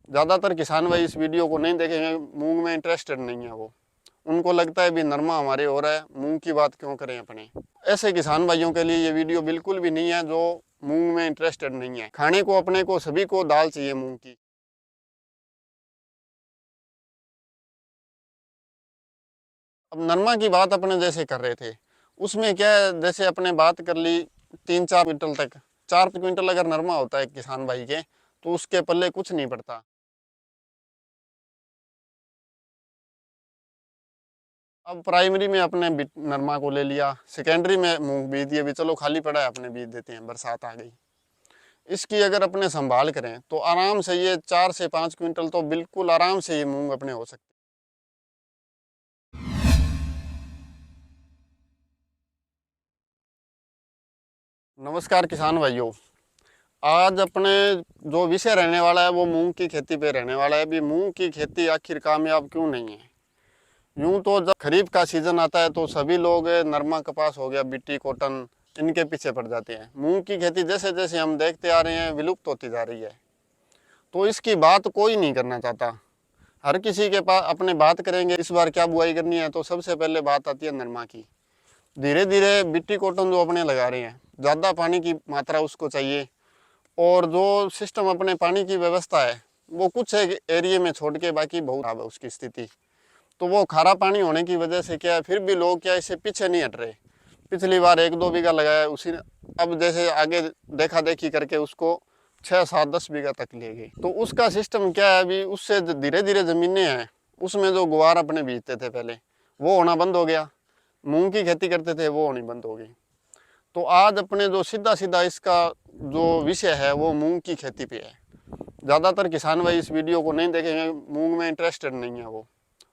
ज़्यादातर किसान भाई इस वीडियो को नहीं देखेंगे, मूंग में इंटरेस्टेड नहीं है वो। उनको लगता है भी नरमा हमारे हो रहा है, मूंग की बात क्यों करें अपने। ऐसे किसान भाइयों के लिए ये वीडियो बिल्कुल भी नहीं है जो मूंग में इंटरेस्टेड नहीं है। खाने को अपने को सभी को दाल चाहिए मूंग की। अब नरमा की बात अपने जैसे कर रहे थे, उसमें क्या है, जैसे अपने बात कर ली 3-4 क्विंटल तक। 4 क्विंटल अगर नरमा होता है किसान भाई के, तो उसके पल्ले कुछ नहीं पड़ता। अब प्राइमरी में अपने नरमा को ले लिया, सेकेंडरी में मूंग बीज दिए, भी चलो खाली पड़ा है अपने बीज देते हैं, बरसात आ गई। इसकी अगर अपने संभाल करें तो आराम से ये 4 से 5 क्विंटल तो बिल्कुल आराम से ये मूंग अपने हो सकते। नमस्कार किसान भाइयों। आज अपने जो विषय रहने वाला है वो मूंग की खेती पे रहने वाला है। भी मूंग की खेती आखिर कामयाब क्यों नहीं है। यूं तो जब खरीफ का सीजन आता है तो सभी लोग नरमा कपास हो गया, बिट्टी कॉटन, इनके पीछे पड़ जाते हैं। मूंग की खेती जैसे जैसे हम देखते आ रहे हैं विलुप्त होती जा रही है, तो इसकी बात कोई नहीं करना चाहता। हर किसी के पास अपने बात करेंगे इस बार क्या बुआई करनी है, तो सबसे पहले बात आती है नरमा की। धीरे धीरे बिट्टी कॉटन जो अपने लगा रहे हैं, ज़्यादा पानी की मात्रा उसको चाहिए। और जो सिस्टम अपने पानी की व्यवस्था है वो कुछ एक एरिया में छोड़ के बाकी बहुत खराब है उसकी स्थिति। तो वो खारा पानी होने की वजह से क्या है, फिर भी लोग क्या इससे पीछे नहीं हट रहे। पिछली बार 1-2 बीघा लगाया उसी ने, अब जैसे आगे देखा देखी करके उसको 6-7-10 बीघा तक ले गई। तो उसका सिस्टम क्या है, अभी उससे धीरे धीरे ज़मीनें हैं उसमें जो गुवार अपने बीजते थे पहले वो होना बंद हो गया। मूंग की खेती करते थे वो होनी बंद हो गई। तो आज अपने जो सीधा सीधा इसका जो विषय है वो मूंग की खेती पे है। ज़्यादातर किसान भाई इस वीडियो को नहीं देखेंगे, मूंग में इंटरेस्टेड नहीं है वो।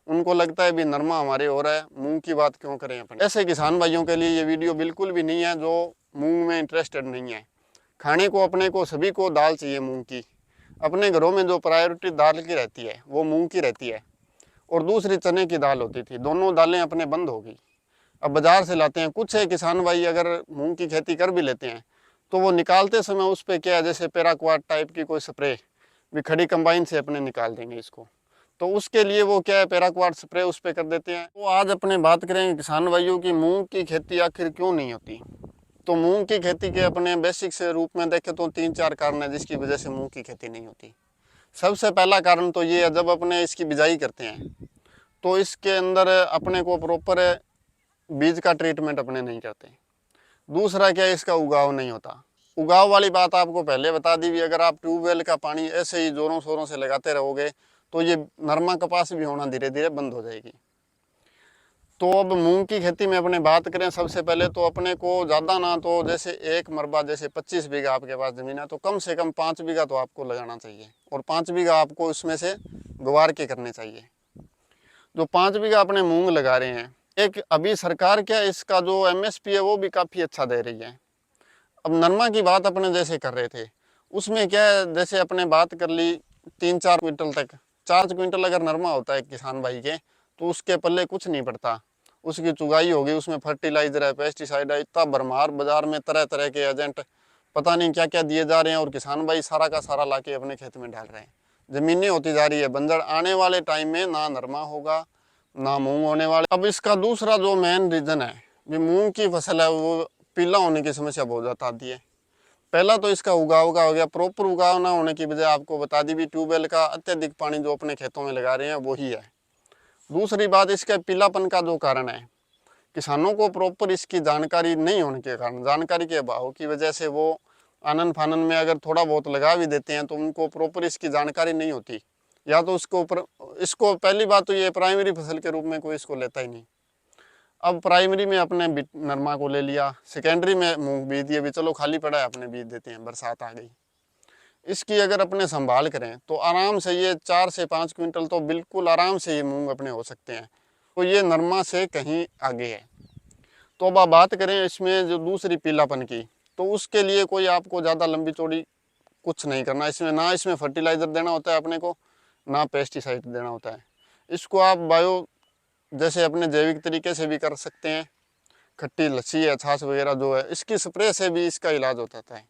उनको लगता है भी नरमा हमारे हो रहा है, मूंग की बात क्यों करें अपन। ऐसे किसान भाइयों के लिए ये वीडियो बिल्कुल भी नहीं है जो मूंग में इंटरेस्टेड नहीं है। खाने को अपने को सभी को दाल चाहिए मूंग की। अपने घरों में जो प्रायोरिटी दाल की रहती है वो मूंग की रहती है, और दूसरी चने की दाल होती थी। दोनों दालें अपने बंद हो गई। अब बाजार से लाते हैं। कुछ है किसान भाई अगर मूंग की खेती कर भी लेते हैं तो वो निकालते समय उस पर क्या है, जैसे पैराक्वाट टाइप की कोई स्प्रे भी खड़ी कंबाइन से अपने निकाल देंगे इसको। तो उसके लिए वो क्या है, पैराक्वाट स्प्रे उस पर कर देते हैं। तो आज अपने बात करेंगे किसान भाइयों की मूंग की खेती आखिर क्यों नहीं होती। तो मूंग की खेती के अपने बेसिक से रूप में देखें तो 3-4 कारण है जिसकी वजह से मूंग की खेती नहीं होती। सबसे पहला कारण तो ये है, जब अपने इसकी बिजाई करते हैं तो इसके अंदर अपने को प्रॉपर बीज का ट्रीटमेंट अपने नहीं करते। दूसरा क्या है, इसका उगाव नहीं होता। उगाव वाली बात आपको पहले बता दी भी, अगर आप ट्यूबवेल का पानी ऐसे ही जोरों शोरों से लगाते रहोगे तो ये नरमा कपास भी होना धीरे धीरे बंद हो जाएगी। तो अब मूंग की खेती में अपने बात करें, सबसे पहले तो अपने को ज़्यादा ना तो जैसे एक मरबा, जैसे 25 बीघा आपके पास ज़मीन है तो कम से कम 5 बीघा तो आपको लगाना चाहिए, और 5 बीघा आपको उसमें से ग्वार के करने चाहिए। जो 5 बीघा अपने मूंग लगा रहे हैं, एक अभी सरकार क्या इसका जो MSP है वो भी काफ़ी अच्छा दे रही है। अब नरमा की बात अपने जैसे कर रहे थे, उसमें क्या है, जैसे अपने बात कर ली 3-4 क्विंटल तक। 4 क्विंटल अगर नरमा होता है किसान भाई के, तो उसके पल्ले कुछ नहीं पड़ता। उसकी चुगाई होगी, उसमें फर्टिलाइजर है, पेस्टिसाइड है, इतना भरमार बाजार में तरह तरह के एजेंट पता नहीं क्या क्या दिए जा रहे हैं, और किसान भाई सारा का सारा लाके अपने खेत में डाल रहे हैं। ज़मीनें होती जा रही है बंजर। आने वाले टाइम में ना नरमा होगा ना मूंग होने वाले। अब इसका दूसरा जो मेन रीज़न है, जो मूंग की फसल है वो पीला होने की समस्या बहुत ज़्यादा आती है। पहला तो इसका उगाव का हो गया, प्रॉपर उगाव ना होने की वजह आपको बता दी भी, ट्यूबवेल का अत्यधिक पानी जो अपने खेतों में लगा रहे हैं वही है। दूसरी बात, इसके पीलापन का जो कारण है, किसानों को प्रॉपर इसकी जानकारी नहीं होने के कारण, जानकारी के अभाव की वजह से वो आनन फानन में अगर थोड़ा बहुत लगा भी देते हैं तो उनको प्रॉपर इसकी जानकारी नहीं होती, या तो उसके ऊपर, इसको पहली बात तो ये प्राइमरी फसल के रूप में कोई इसको लेता ही नहीं। अब प्राइमरी में अपने नरमा को ले लिया, सेकेंडरी में मूंग बीज दिए, भी चलो खाली पड़ा है अपने बीज देते हैं, बरसात आ गई। इसकी अगर अपने संभाल करें तो आराम से ये 4 से 5 क्विंटल तो बिल्कुल आराम से ये मूंग अपने हो सकते हैं। तो ये नरमा से कहीं आगे है। तो अब आप बात करें इसमें जो दूसरी पीलापन की, तो उसके लिए कोई आपको ज़्यादा लंबी चौड़ी कुछ नहीं करना। इसमें ना इसमें फर्टिलाइज़र देना होता है अपने को, ना पेस्टिसाइड देना होता है। इसको आप बायो जैसे अपने जैविक तरीके से भी कर सकते हैं। खट्टी लस्सी है, छाछ वगैरह जो है, इसकी स्प्रे से भी इसका इलाज होता है।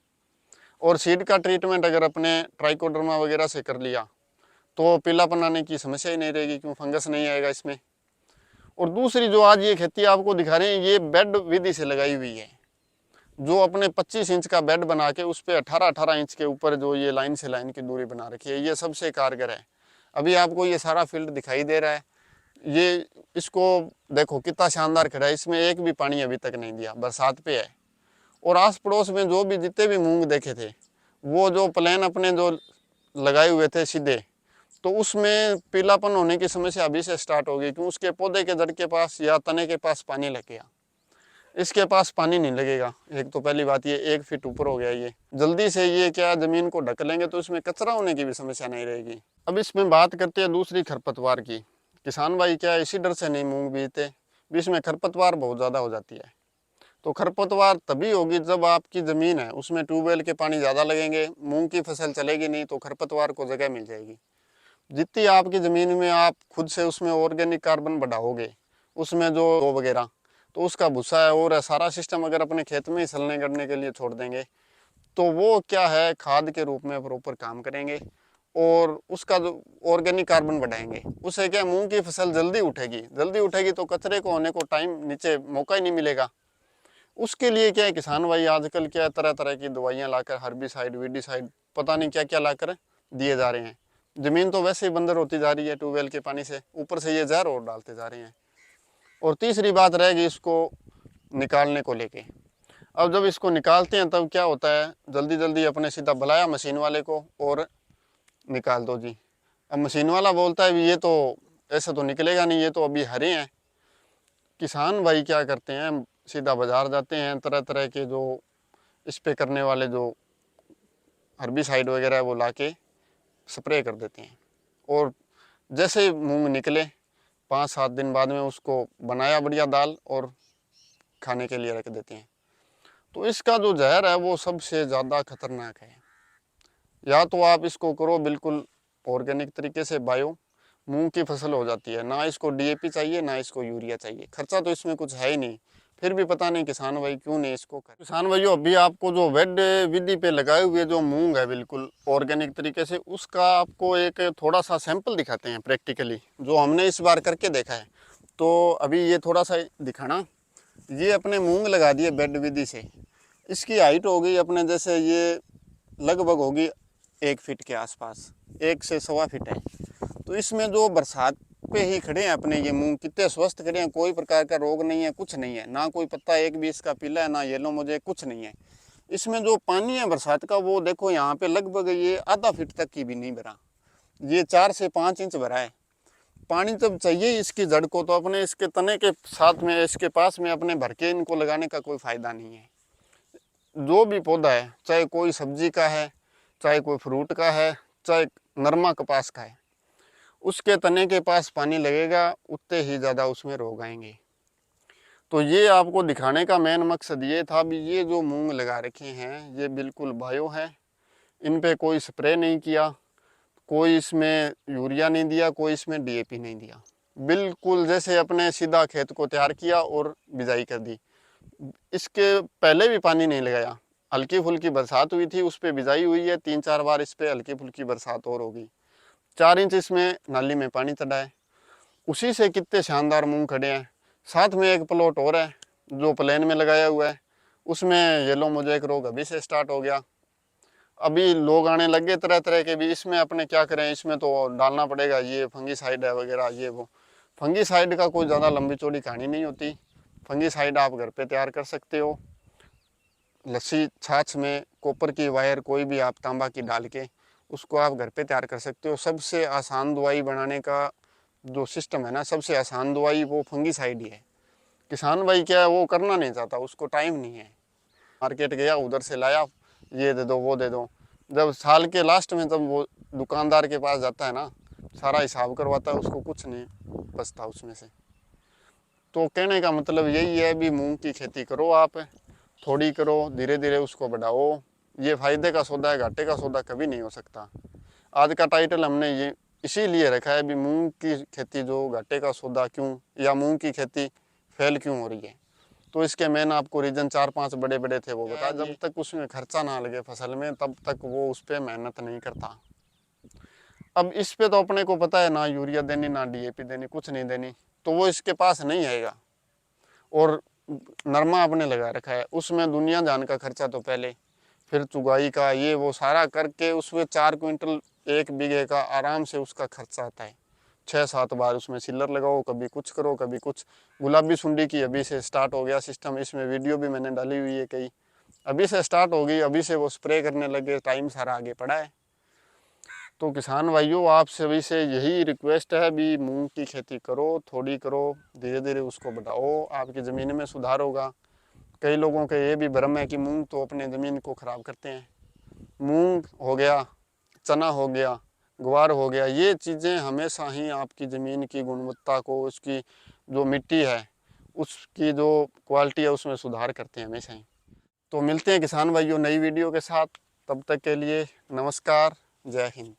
और सीड का ट्रीटमेंट अगर अपने ट्राइकोडर्मा वगैरह से कर लिया तो पीलापन आने की समस्या ही नहीं रहेगी, क्यों फंगस नहीं आएगा इसमें। और दूसरी जो आज ये खेती आपको दिखा रहे हैं, ये बेड विधि से लगाई हुई है। जो अपने 25 इंच का बेड बना के उस पर 18-18 इंच के ऊपर जो ये लाइन से लाइन की दूरी बना रखी है, ये सबसे कारगर है। अभी आपको ये सारा फील्ड दिखाई दे रहा है, ये इसको देखो कितना शानदार खड़ा है, इसमें एक भी पानी अभी तक नहीं दिया, बरसात पे है। और आस पड़ोस में जो भी जितने भी मूंग देखे थे, वो जो प्लान अपने जो लगाए हुए थे सीधे, तो उसमें पीलापन होने की समस्या अभी से स्टार्ट होगी, क्योंकि उसके पौधे के जड़ के पास या तने के पास पानी लग गया। इसके पास पानी नहीं लगेगा, एक तो पहली बात, ये 1 फीट ऊपर हो गया, ये जल्दी से ये क्या जमीन को ढक लेंगे, तो इसमें कचरा होने की भी समस्या नहीं रहेगी। अब इसमें बात करते हैं दूसरी खरपतवार की। किसान भाई क्या इसी डर से नहीं मूंग बीजते, भी इसमें खरपतवार बहुत ज़्यादा हो जाती है। तो खरपतवार तभी होगी जब आपकी ज़मीन है उसमें ट्यूबवेल के पानी ज़्यादा लगेंगे, मूंग की फसल चलेगी नहीं, तो खरपतवार को जगह मिल जाएगी। जितनी आपकी ज़मीन में आप खुद से उसमें ऑर्गेनिक कार्बन बढ़ाओगे, उसमें जो वगैरह, तो उसका भूसा है और सारा सिस्टम अगर अपने खेत में ही सलने गड़ने के लिए छोड़ देंगे, तो वो क्या है खाद के रूप में प्रॉपर काम करेंगे और उसका जो ऑर्गेनिक कार्बन बढ़ाएंगे। उससे क्या मूंग की फसल जल्दी उठेगी, तो कचरे को होने को टाइम नीचे मौका ही नहीं मिलेगा। उसके लिए क्या है, किसान भाई आजकल क्या तरह तरह की दवाइयाँ लाकर, हर्बिसाइड, वीडिसाइड, पता नहीं क्या क्या लाकर दिए जा रहे हैं। ज़मीन तो वैसे ही बंजर होती जा रही है ट्यूबवेल के पानी से, ऊपर से ये जहर और डालते जा रहे हैं। और तीसरी बात रहेगी इसको निकालने को लेके। अब जब इसको निकालते हैं तब क्या होता है, जल्दी जल्दी अपने सीधा बुलाया मशीन वाले को और निकाल दो जी। अब मशीन वाला बोलता है ये तो ऐसा तो निकलेगा नहीं, ये तो अभी हरे हैं। किसान भाई क्या करते हैं, सीधा बाजार जाते हैं, तरह तरह के जो स्प्रे करने वाले जो हर्बिसाइड वगैरह है वो लाके स्प्रे कर देते हैं। और जैसे मूंग निकले 5-7 दिन बाद में उसको बनाया बढ़िया दाल और खाने के लिए रख देते हैं। तो इसका जो जहर है वो सबसे ज़्यादा खतरनाक है। या तो आप इसको करो बिल्कुल ऑर्गेनिक तरीके से बायो, मूंग की फसल हो जाती है, ना इसको डीएपी चाहिए ना इसको यूरिया चाहिए, खर्चा तो इसमें कुछ है ही नहीं। फिर भी पता नहीं किसान भाई क्यों नहीं इसको कर। किसान भाइयों अभी आपको जो वेड विधि पे लगाए हुए जो मूंग है बिल्कुल ऑर्गेनिक तरीके से, उसका आपको एक थोड़ा सा सैंपल दिखाते हैं प्रैक्टिकली, जो हमने इस बार करके देखा है। तो अभी ये थोड़ा सा दिखाना, ये अपने मूंग लगा दिए बेड विधि से। इसकी हाइट हो गई अपने जैसे ये लगभग होगी 1 फीट के आसपास, 1 से 1.25 फीट है। तो इसमें जो बरसात पे ही खड़े हैं अपने ये मूंग, कितने स्वस्थ खड़े हैं, कोई प्रकार का रोग नहीं है, कुछ नहीं है, ना कोई पत्ता एक भी इसका पीला है, ना येलो मुझे कुछ नहीं है। इसमें जो पानी है बरसात का वो देखो यहाँ पे लगभग ये आधा फीट तक की भी नहीं भरा, ये 4 से 5 इंच भरा है। पानी जब चाहिए इसकी जड़ को, तो अपने इसके तने के साथ में इसके पास में अपने भर के इनको लगाने का कोई फ़ायदा नहीं है। जो भी पौधा है, चाहे कोई सब्जी का है, चाहे कोई फ्रूट का है, चाहे नरमा कपास का है, उसके तने के पास पानी लगेगा उतने ही ज़्यादा उसमें रोग आएंगे। तो ये आपको दिखाने का मेन मकसद ये था भी, ये जो मूंग लगा रखे हैं ये बिल्कुल बायो है, इन पे कोई स्प्रे नहीं किया, कोई इसमें यूरिया नहीं दिया, कोई इसमें डीएपी नहीं दिया, बिल्कुल जैसे अपने सीधा खेत को तैयार किया और बिजाई कर दी। इसके पहले भी पानी नहीं लगाया, हल्की फुल्की बरसात हुई थी उस पर बिजाई हुई है, 3-4 बार इस पर हल्की फुल्की बरसात और होगी, 4 इंच इसमें नाली में पानी चढ़ा है, उसी से कितने शानदार मूंग खड़े हैं। साथ में एक प्लॉट और है जो प्लेन में लगाया हुआ है, उसमें येलो मोज़ेक रोग अभी से स्टार्ट हो गया। अभी लोग आने लगे तरह तरह के भी, इसमें अपने क्या करें, इसमें तो डालना पड़ेगा ये फंगीसाइड है वगैरह ये वो। फंगीसाइड का कोई ज़्यादा लंबी चौड़ी कहानी नहीं होती, फंगीसाइड आप घर पे तैयार कर सकते हो। लस्सी छाछ में कॉपर की वायर कोई भी आप तांबा की डाल के उसको आप घर पे तैयार कर सकते हो। सबसे आसान दवाई बनाने का जो सिस्टम है ना, सबसे आसान दवाई वो फंगीसाइड ही है। किसान भाई क्या है वो करना नहीं चाहता, उसको टाइम नहीं है, मार्केट गया उधर से लाया, ये दे दो वो दे दो। जब साल के लास्ट में जब वो दुकानदार के पास जाता है ना, सारा हिसाब करवाता है, उसको कुछ नहीं बचता उसमें से। तो कहने का मतलब यही है भी मूंग की खेती करो आप, थोड़ी करो, धीरे धीरे उसको बढ़ाओ। ये फायदे का सौदा है, घाटे का सौदा कभी नहीं हो सकता। आज का टाइटल हमने ये इसीलिए रखा है भी मूंग की खेती जो घाटे का सौदा क्यों, या मूंग की खेती फेल क्यों हो रही है। तो इसके मेन आपको रीज़न 4-5 बड़े बड़े थे वो बता। जब तक उसमें खर्चा ना लगे फसल में तब तक वो उस पर मेहनत नहीं करता। अब इस पे तो अपने को पता है ना यूरिया देनी ना डीएपी देनी, कुछ नहीं देनी, तो वो इसके पास नहीं आएगा। और नरमा आपने लगा रखा है, उसमें दुनिया जान का खर्चा तो पहले, फिर चुगाई का ये वो सारा करके उसमें 4 क्विंटल 1 बीघे का आराम से उसका खर्चा आता है। 6-7 बार उसमें सिलर लगाओ, कभी कुछ करो कभी कुछ। गुलाबी सुंडी की अभी से स्टार्ट हो गया सिस्टम, इसमें वीडियो भी मैंने डाली हुई है कई, अभी से स्टार्ट हो गई, अभी से वो स्प्रे करने लगे, टाइम सारा आगे पड़ा है। तो किसान भाइयों आप सभी से यही रिक्वेस्ट है भी मूंग की खेती करो, थोड़ी करो, धीरे धीरे उसको बढ़ाओ, आपकी ज़मीन में सुधार होगा। कई लोगों का ये भी भ्रम है कि मूंग तो अपने ज़मीन को ख़राब करते हैं। मूंग हो गया, चना हो गया, ग्वार हो गया, ये चीज़ें हमेशा ही आपकी ज़मीन की गुणवत्ता को, उसकी जो मिट्टी है उसकी जो क्वालिटी है उसमें सुधार करते हैं हमेशा ही। तो मिलते हैं किसान भाइयों नई वीडियो के साथ, तब तक के लिए नमस्कार, जय हिंद।